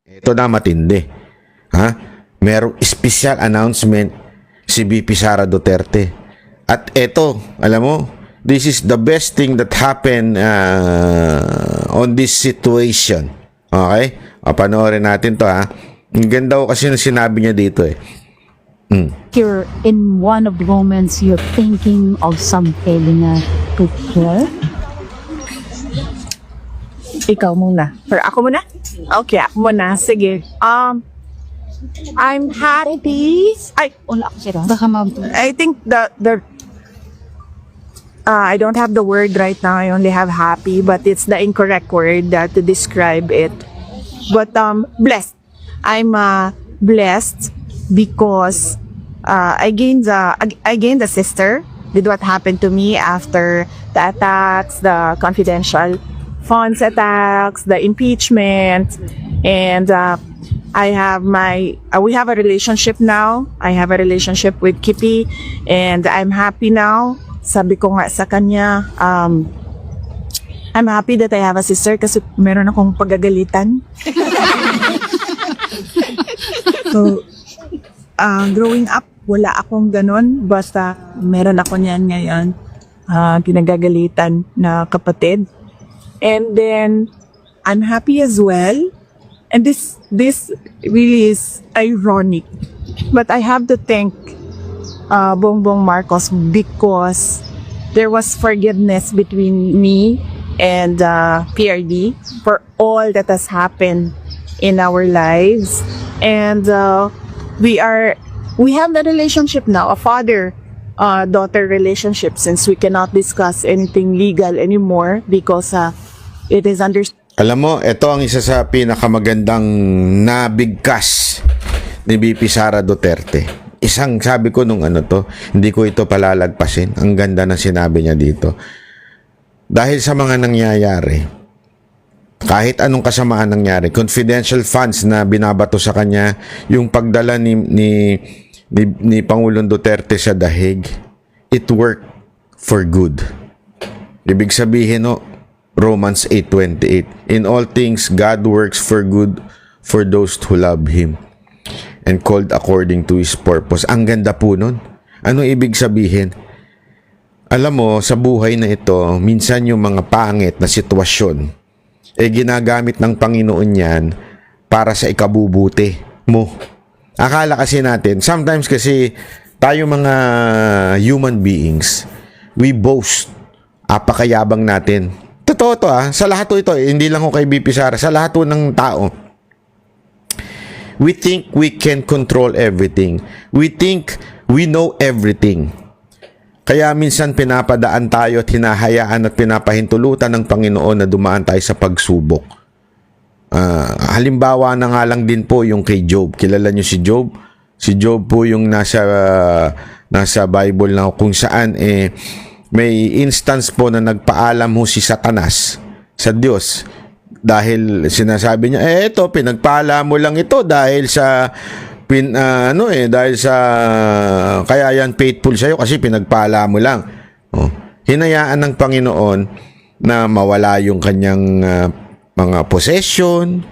Ito na matindi. Ha? Merong special announcement si VP Sara Duterte. At ito, alam mo, this is the best thing that happened on this situation. Okay? O, panoorin natin to, ha. Ang ganda ko kasi nung sinabi niya dito eh. You're in one of the moments you're thinking of something to care. Ikaw muna. Or ako muna? Okay, ako muna. Sige. I'm happy. Wala ako sila. Baka I think I don't have the word right now. I only have happy, but it's the incorrect word to describe it. But blessed. I'm blessed because I gained a sister with what happened to me after the attacks, the confidential funds attacks, the impeachment, and we have a relationship now. I have a relationship with Kippy, and I'm happy now. Sabi ko nga sa kanya, I'm happy that I have a sister kasi meron akong pagagalitan. So, growing up, wala akong ganun. Basta meron ako niyan ngayon. Pinagagalitan na kapatid. And then, I'm happy as well. And this really is ironic. But I have to thank Bongbong Marcos because there was forgiveness between me and PRD for all that has happened in our lives. And we have the relationship now, a father-daughter relationship, since we cannot discuss anything legal anymore because it is understood. Alam mo, ito ang isa sa pinakamagandang nabigkas ni VP Sara Duterte. Isang sabi ko nung hindi ko ito palalagpasin. Ang ganda ng sinabi niya dito. Dahil sa mga nangyayari, kahit anong kasamaan nangyari, confidential funds na binabato sa kanya, yung pagdala ni Pangulong Duterte sa dahig, it worked for good. Ibig sabihin, Romans 8:28, in all things God works for good for those who love Him and called according to His purpose. Ang ganda po nun. Anong ibig sabihin? Alam mo, sa buhay na ito, minsan yung mga pangit na sitwasyon, ginagamit ng Panginoon yan para sa ikabubuti mo. Akala kasi natin, sometimes kasi tayo mga human beings, we boast, apakayabang natin. Totoo to sa lahat ito, hindi lang ko kay BP Sara, sa lahat ng tao. We think we can control everything. We think we know everything. Kaya minsan pinapadaan tayo at hinahayaan at pinapahintulutan ng Panginoon na dumaan tayo sa pagsubok. Halimbawa na nga lang din po yung kay Job. Kilala niyo si Job? Si Job po yung nasa Bible na kung saan may instance po na nagpaalam ho si Satanas sa Diyos. Dahil sinasabi niya, eto, pinagpaalam mo lang ito dahil sa kaya yan faithful sa'yo kasi pinagpala mo lang. Hinayaan ng Panginoon na mawala yung kanyang mga possession,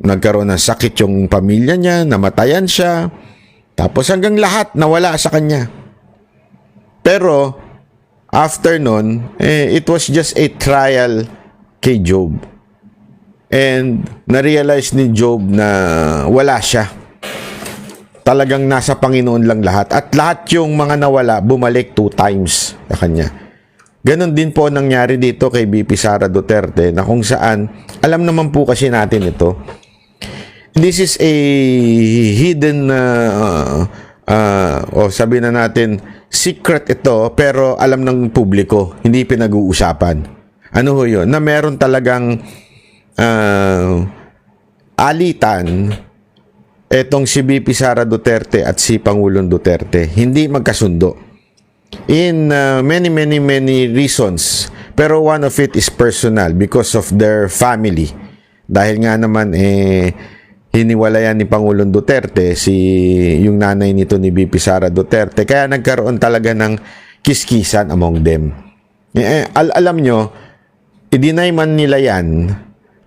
nagkaroon ng sakit yung pamilya niya, namatayan siya, tapos hanggang lahat nawala sa kanya. Pero after nun, it was just a trial kay Job. And na-realize ni Job na wala siya. Talagang nasa Panginoon lang lahat. At lahat yung mga nawala, bumalik 2 times sa kanya. Ganon din po nangyari dito kay VP Sara Duterte na kung saan, alam naman po kasi natin ito. This is a hidden, sabi na natin, secret ito, pero alam ng publiko, hindi pinag-uusapan. Ano ho yun? Na meron talagang alitan etong si VP Sara Duterte at si Pangulong Duterte. Hindi magkasundo. In many reasons. Pero one of it is personal because of their family. Dahil nga naman hiniwalayan ni Pangulong Duterte yung nanay nito ni VP Sara Duterte. Kaya nagkaroon talaga ng kiskisan among them. Alam nyo, i-deny man nila yan,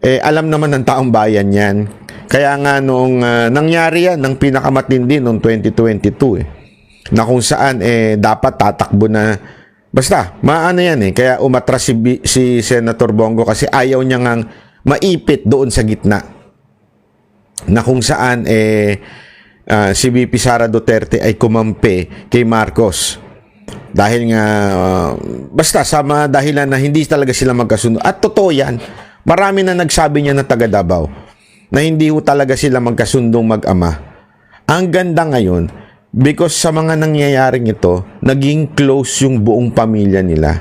alam naman ng taong bayan yan. Kaya nga nung nangyari yan, ng pinakamatindi noong 2022 na kung saan dapat tatakbo na, basta, maano yan Kaya umatras si Senator Bongo kasi ayaw niya ngang maipit doon sa gitna. Na kung saan si VP Sara Duterte ay kumampi kay Marcos. Dahil nga, basta sa mga dahilan na hindi talaga sila magkasundo. At totoo yan. Marami na nagsabi niya na taga Davao na hindi talaga sila magkasundong mag-ama. Ang ganda ngayon, because sa mga nangyayaring ito, naging close yung buong pamilya nila.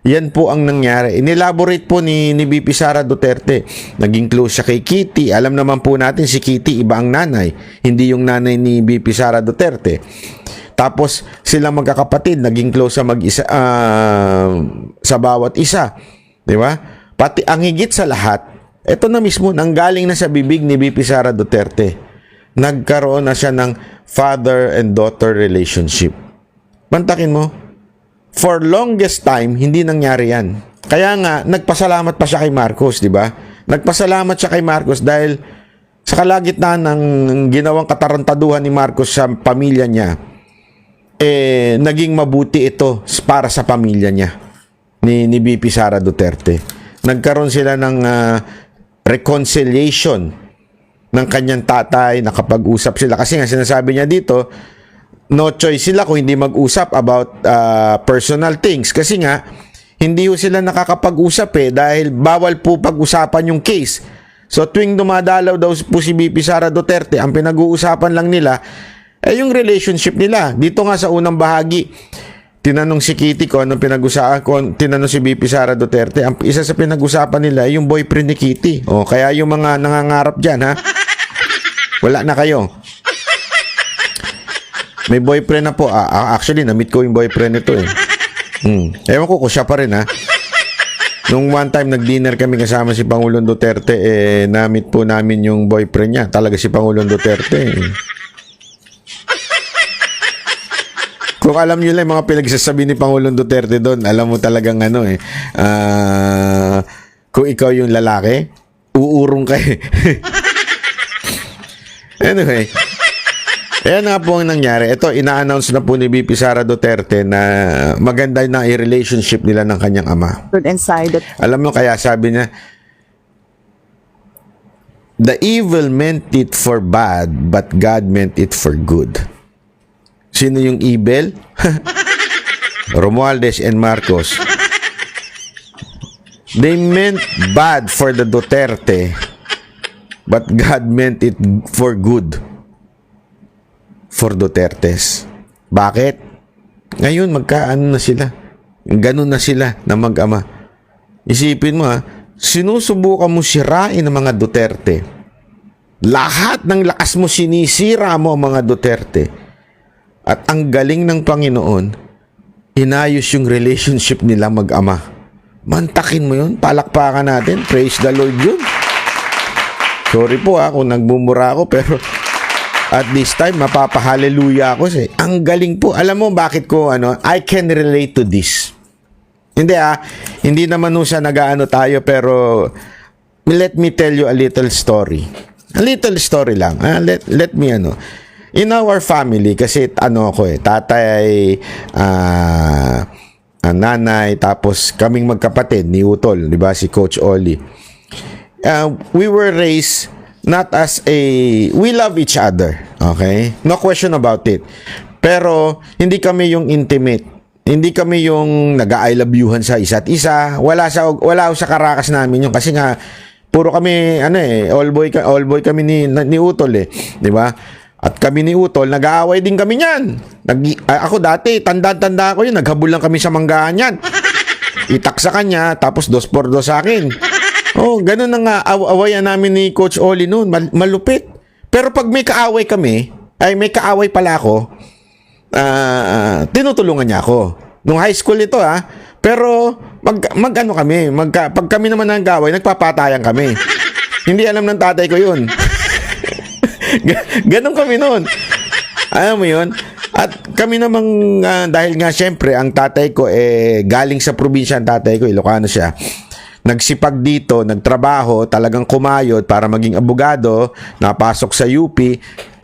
Yan po ang nangyari. Inelaborate po ni VP Sara Duterte. Naging close siya kay Kitty. Alam naman po natin si Kitty iba ang nanay. Hindi yung nanay ni VP Sara Duterte. Tapos sila magkakapatid, naging close sa mag-isa sa bawat isa. Di ba? Pati ang higit sa lahat, ito na mismo, nanggaling na sa bibig ni VP Sara Duterte. Nagkaroon na siya ng father and daughter relationship. Pantakin mo, for longest time, hindi nangyari yan. Kaya nga, nagpasalamat pa siya kay Marcos, di ba? Nagpasalamat siya kay Marcos dahil sa kalagitnaan ng ginawang katarantaduhan ni Marcos sa pamilya niya, naging mabuti ito para sa pamilya niya ni VP Sara Duterte. Nagkaroon sila ng reconciliation ng kanyang tatay, nakapag-usap sila. Kasi nga sinasabi niya dito, no choice sila kung hindi mag-usap about personal things. Kasi nga, hindi ho sila nakakapag-usap dahil bawal po pag-usapan yung case. So tuwing dumadalaw daw po si VP Sara Duterte, ang pinag-uusapan lang nila ay yung relationship nila. Dito nga sa unang bahagi, tinanong si Kitty ko anong pinag-usapan, tinanong si VP Sara Duterte, ang isa sa pinag-usapan nila ay yung boyfriend ni Kitty. Kaya yung mga nangangarap dyan, wala na kayo. May boyfriend na po. Actually, na-meet ko yung boyfriend nito Ewan ko kung siya pa rin Nung one time nag-dinner kami kasama si Pangulong Duterte, na-meet po namin yung boyfriend niya. Talaga si Pangulong Duterte. Kung alam nyo lang mga pinagsasabi ni Pangulong Duterte doon, alam mo talagang kung ikaw yung lalaki, uurong ka Anyway, ayan nga po ang nangyari. Ito, ina-announce na po ni VP Sara Duterte na maganda na i-relationship nila ng kanyang ama. Inside that Alam mo kaya sabi niya, the evil meant it for bad, but God meant it for good. Sino yung evil? Romualdez and Marcos. They meant bad for the Duterte, but God meant it for good for Dutertes. Bakit? Ngayon, magkaano na sila? Ganun na sila na mag-ama. Isipin mo sinusubukan mo sirain ang mga Duterte. Lahat ng lakas mo sinisira mo ang mga Duterte. At ang galing ng Panginoon, inayos yung relationship nila mag-ama. Mantakin mo yun, palakpakan natin, praise the Lord yun. Sorry po kung nagmumura ako, pero at this time, mapapahaleluya ako ang galing po. Alam mo bakit ko, I can relate to this. Hindi hindi naman siya nag-aano tayo, pero let me tell you a little story. A little story lang. Let me in our family, kasi ako tatay, nanay, tapos kaming magkapatid ni Utol, di ba, si Coach Oli. We were raised not as we love each other, okay? No question about it. Pero hindi kami yung intimate. Hindi kami yung nag-I love youhan sa isa't isa. Wala sa karakas namin yung, kasi nga puro kami all boy kami ni Utol di ba? At kami ni Utol, nag-aaway din kami niyan. Ako dati, tanda ko yun, naghabol lang kami sa manggahan yan. Itak sa kanya, tapos 2x2 sa akin. Ganun na nga, awayan namin ni Coach Oli noon, malupit. Pero pag may kaaway kami, may kaaway pala ako, tinutulungan niya ako. Nung high school ito pero pag kami naman nag-aaway, nagpapatayan kami. Hindi alam ng tatay ko yun. Ganon kami noon. Alam mo yun? At kami namang, dahil nga syempre, ang tatay ko, galing sa probinsya ang tatay ko, Ilocano siya. nagsipag dito, nagtrabaho, talagang kumayod para maging abogado, napasok sa UP,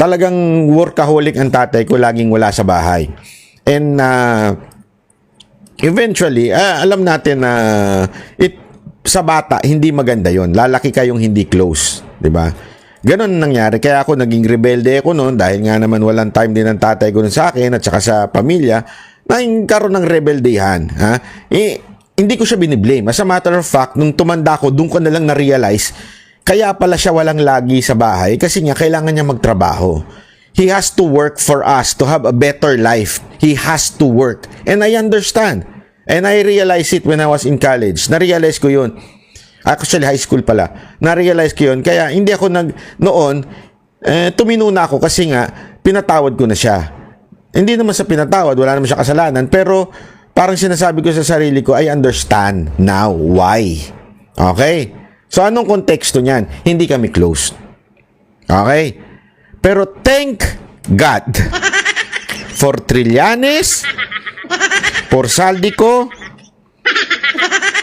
talagang workaholic ang tatay ko, laging wala sa bahay. And eventually, alam natin na sa bata, hindi maganda yon. Lalaki kayong hindi close, di ba? Ganon nangyari. Kaya ako naging rebelde ako noon dahil nga naman walang time din ng tatay ko nun sa akin at saka sa pamilya, nagkaroon ng rebeldehan. Ha? Hindi ko siya biniblame. As a matter of fact, nung tumanda ko, doon ko na lang na-realize, kaya pala siya walang lagi sa bahay kasi nga kailangan niya magtrabaho. He has to work for us to have a better life. He has to work. And I understand. And I realized it when I was in college. Na-realize ko yun. Actually, high school pala. Na-realize ko yun. Kaya hindi ako noon, tumino na ako kasi nga, pinatawad ko na siya. Hindi naman sa pinatawad, wala naman siya kasalanan. Pero, parang sinasabi ko sa sarili ko, I understand now why. Okay? So, anong konteksto niyan? Hindi kami close. Okay? Pero thank God for Trillanes, for Saldico,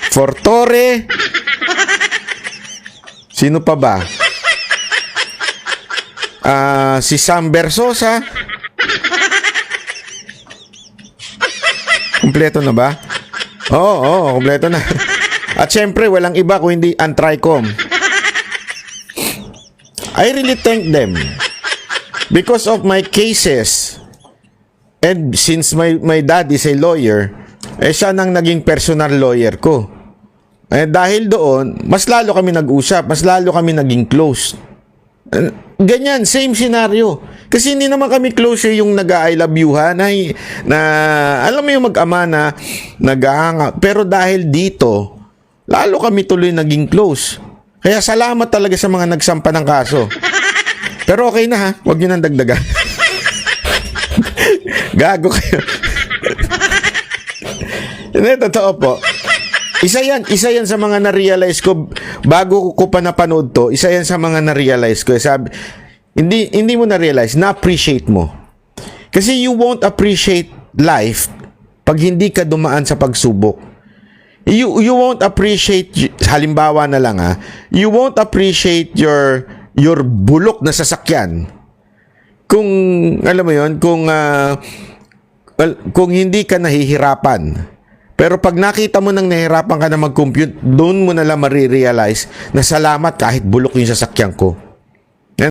for Torre, sino pa ba? Si Sam Bersosa. Kumpleto na ba? Oo, kumpleto na. At syempre, walang iba kung hindi ang Tricom. I really thank them. Because of my cases, and since my dad is a lawyer, siya nang naging personal lawyer ko. Dahil doon, mas lalo kami nag-usap, mas lalo kami naging close. Ganyan, same scenario. Kasi hindi naman kami close yung nag-I love you ha, na alam mo yung mag-ama na nag-hanga. Pero dahil dito, lalo kami tuloy naging close. Kaya salamat talaga sa mga nagsampa ng kaso. Pero okay na ha, huwag nyo nang dagdagan. Gago kayo. Hindi, totoo po. Isa yan sa mga na-realize ko bago ko pa napanood to. Isa yan sa mga na-realize ko. Sabi, hindi mo na-realize, na-appreciate mo. Kasi you won't appreciate life pag hindi ka dumaan sa pagsubok. You won't appreciate, halimbawa na lang ha, you won't appreciate your bulok na sasakyan kung, alam mo yon, kung hindi ka nahihirapan. Pero pag nakita mo nang nahihirapan ka na mag-compute, doon mo na lang marirealize na salamat kahit bulok yung sasakyan ko.